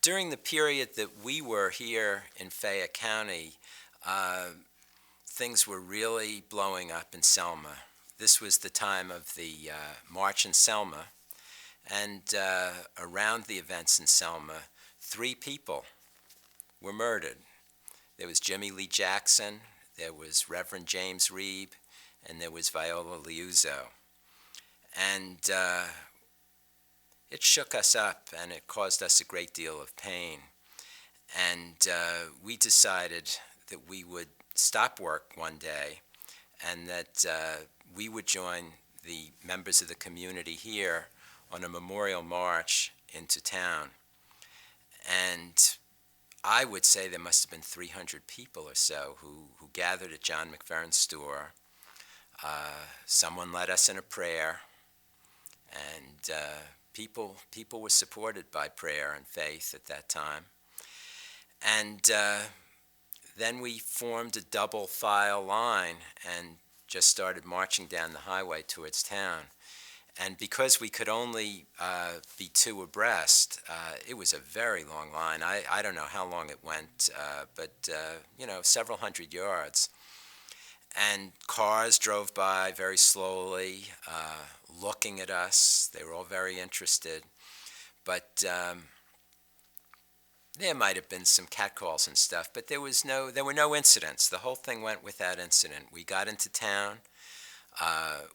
During the period that we were here in Fayette County, uh, things were really blowing up in Selma. This was the time of the March in Selma, and around the events in Selma, 3 people were murdered. There was Jimmy Lee Jackson, there was Reverend James Reeb, and there was Viola Liuzzo. And it shook us up, and it caused us a great deal of pain. And we decided that we would stop work one day and that we would join the members of the community here on a memorial march into town. And I would say there must have been 300 people or so who gathered at John McFerren Store. Someone led us in a prayer, and people were supported by prayer and faith at that time. And then we formed a double file line and just started marching down the highway towards town. And because we could only be 2 abreast, it was a very long line. I don't know how long it went, but several hundred yards. And cars drove by very slowly, looking at us. They were all very interested. But there might have been some catcalls and stuff, but there were no incidents. The whole thing went without incident. We got into town.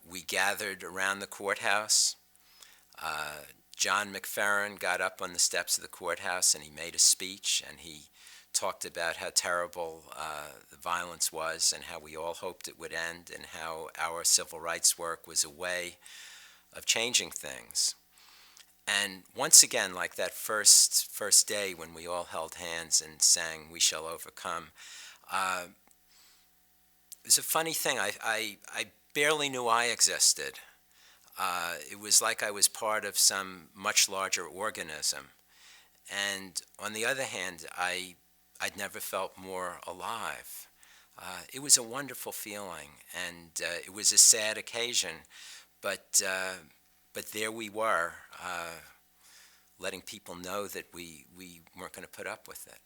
We gathered around the courthouse. John McFerren got up on the steps of the courthouse and he made a speech, and he talked about how terrible the violence was and how we all hoped it would end and how our civil rights work was a way of changing things. And once again, like that first day when we all held hands and sang "We Shall Overcome," it was a funny thing. I barely knew I existed. It was like I was part of some much larger organism. And on the other hand, I'd never felt more alive. It was a wonderful feeling, and it was a sad occasion, but there we were, letting people know that we weren't going to put up with it.